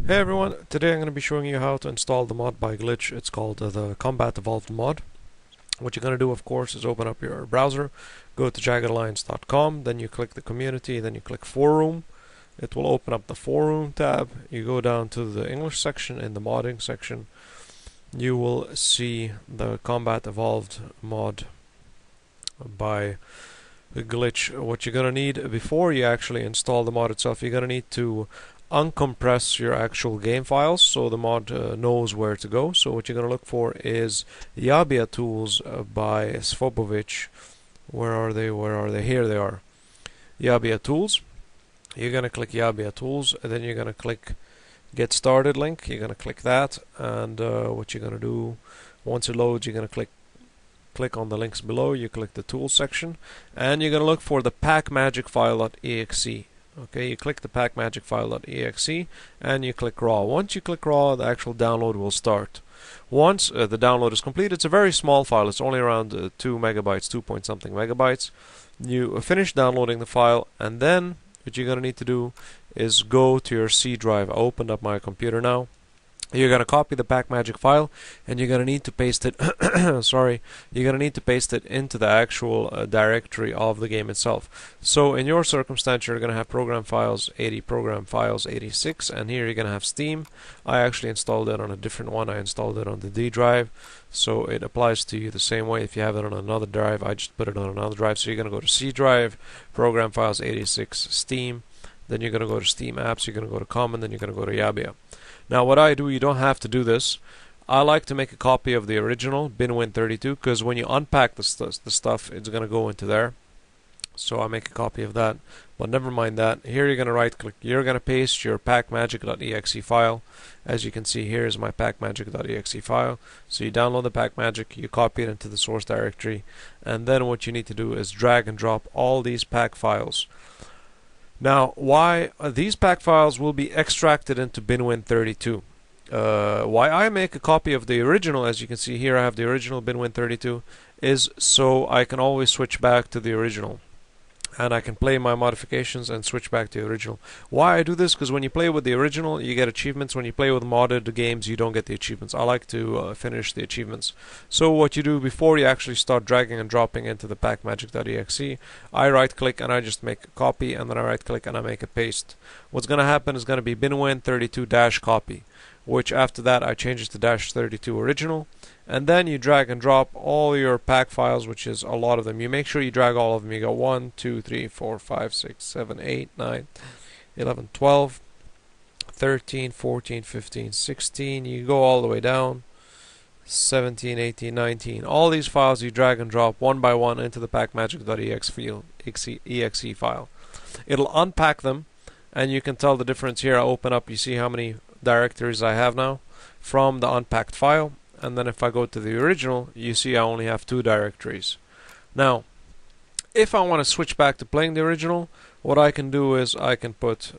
Hey everyone, today I'm going to be showing you how to install the mod by glitch. It's called the Combat Evolved mod. What you're going to do, of course, is open up your browser, go to jaggedalliance.com, then you click the community, then you click forum. It will open up the forum tab. You go down to the English section. In the modding section, you will see the Combat Evolved mod by glitch. What you're going to need before you actually install the mod itself, you're going to need to uncompress your actual game files so the mod knows where to go. So what you're going to look for is Yabia tools by Svobovic. Where are they? Here they are. Yabia tools. You're going to click Yabia tools, and then you're going to click get started link. You're going to click that, and what you're going to do once it loads, you're going to click on the links below. You click the tools section, and you're going to look for the packmagicfile.exe. Okay, you click the packmagicfile.exe and you click raw. Once you click raw, the actual download will start. Once the download is complete, it's a very small file. It's only around 2 megabytes, 2 point something megabytes. You finish downloading the file, and then what you're going to need to do is go to your C drive. I opened up my computer now. You're going to copy the packmagic file, and you're going to need to paste it sorry, you're going to need to paste it into the actual directory of the game itself. So in your circumstance, you're going to have program files 80, program files 86, and here you're going to have Steam. I actually installed it on a different one. I installed it on the D drive, so it applies to you the same way. If you have it on another drive, I just put it on another drive. So you're going to go to C drive, program files 86, Steam, then you're going to go to Steam apps, you're going to go to common, then you're going to go to Yabia. Now what I do, you don't have to do this. I like to make a copy of the original binwin32, because when you unpack the stuff, it's going to go into there. So I make a copy of that, but never mind that. Here you're going to right click, you're going to paste your packmagic.exe file. As you can see, here is my packmagic.exe file. So you download the packmagic, you copy it into the source directory, and then what you need to do is drag and drop all these pack files. Now, why these pack files will be extracted into binwin32. Why I make a copy of the original, as you can see here, I have the original binwin32, is so I can always switch back to the original. And I can play my modifications and switch back to the original. Why I do this? Because when you play with the original, you get achievements. When you play with modded games, you don't get the achievements. I like to finish the achievements. So what you do before you actually start dragging and dropping into the packmagic.exe, I right click and I just make a copy, and then I right click and I make a paste. What's going to happen is going to be binwin32-copy, which after that I change it to -32 original. And then you drag and drop all your pack files, which is a lot of them. You make sure you drag all of them. You go 1, 2, 3, 4, 5, 6, 7, 8, 9, 11, 12, 13, 14, 15, 16. You go all the way down. 17, 18, 19. All these files you drag and drop one by one into the packmagic.exe file. It'll unpack them, and you can tell the difference here. I open up, you see how many directories I have now from the unpacked file. And then if I go to the original, you see I only have 2 directories. Now, if I want to switch back to playing the original, what I can do is I can put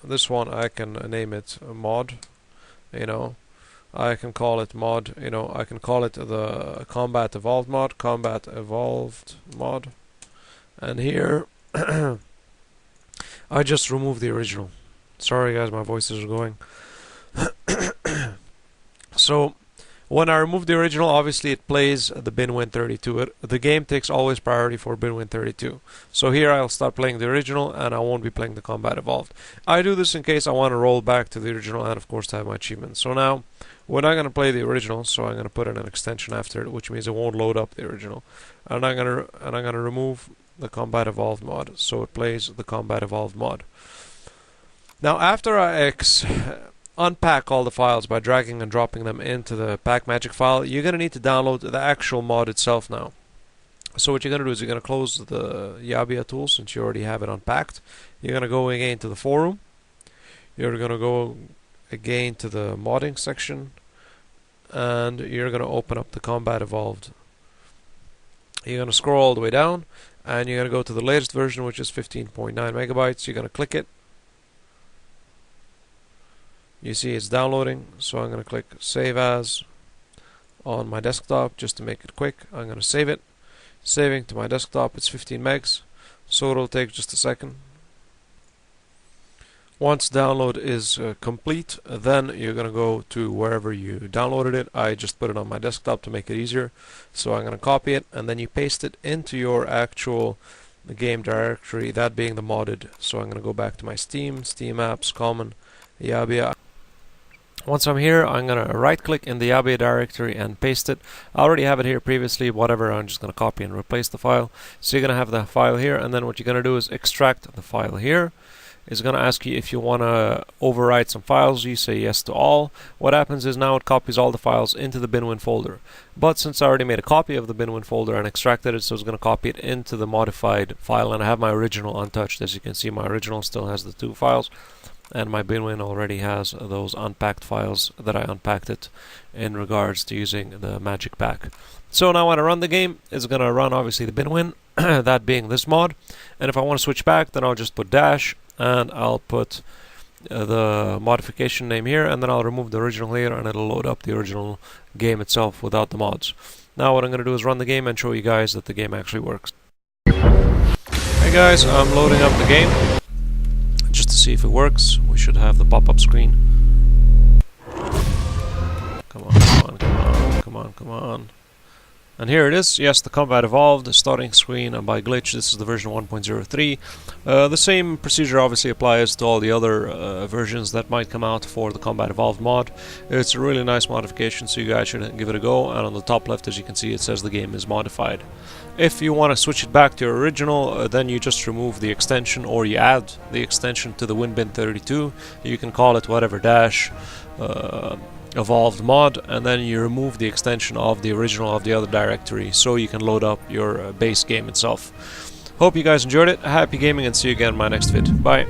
this one, I can name it mod, I can call it mod, I can call it the Combat Evolved mod, and here I just remove the original. Sorry guys, my voices are going. So when I remove the original, obviously it plays the binwin32. The game takes always priority for binwin32. So here I'll start playing the original, and I won't be playing the Combat Evolved. I do this in case I want to roll back to the original, and of course to have my achievements. So now we're not going to play the original, so I'm going to put in an extension after it, which means it won't load up the original. And I'm going to remove the Combat Evolved mod, so it plays the Combat Evolved mod. Now after I unpack all the files by dragging and dropping them into the packmagic file, you're going to need to download the actual mod itself now. So what you're going to do is you're going to close the Yabia tool, since you already have it unpacked. You're going to go again to the forum. You're going to go again to the modding section, and you're going to open up the Combat Evolved. You're going to scroll all the way down, and you're going to go to the latest version, which is 15.9 megabytes. You're going to click it. You see it's downloading, so I'm going to click Save As on my desktop just to make it quick. I'm going to save it. Saving to my desktop, it's 15 megs, so it'll take just a second. Once download is complete, then you're going to go to wherever you downloaded it. I just put it on my desktop to make it easier. So I'm going to copy it, and then you paste it into your actual game directory, that being the modded. So I'm going to go back to my Steam apps, common, BIA. Once I'm here, I'm going to right click in the BIA directory and paste it. I already have it here previously, whatever, I'm just going to copy and replace the file. So you're going to have the file here, and then what you're going to do is extract the file here. It's going to ask you if you want to overwrite some files. You say yes to all. What happens is now it copies all the files into the binwin folder. But since I already made a copy of the binwin folder and extracted it, so it's going to copy it into the modified file, and I have my original untouched. As you can see, my original still has the 2 files, and my binwin already has those unpacked files that I unpacked it in regards to using the magic pack. So now when I run the game, it's going to run obviously the binwin, that being this mod. And if I want to switch back, then I'll just put dash, and I'll put the modification name here, and then I'll remove the original here, and it'll load up the original game itself without the mods. Now what I'm going to do is run the game and show you guys that the game actually works. Hey guys, I'm loading up the game just to see if it works. We should have the pop-up screen. Come on, come on, come on, come on, come on. And here it is. Yes, the combat evolved, starting screen by glitch. This is the version 1.03. The same procedure obviously applies to all the other versions that might come out for the combat evolved mod. It's a really nice modification, so you guys should give it a go. And on the top left, as you can see, it says the game is modified. If you want to switch it back to your original, then you just remove the extension, or you add the extension to the WinBin32. You can call it whatever dash evolved mod, and then you remove the extension of the original of the other directory, so you can load up your base game itself. Hope you guys enjoyed it. Happy gaming, and see you again in my next vid. Bye.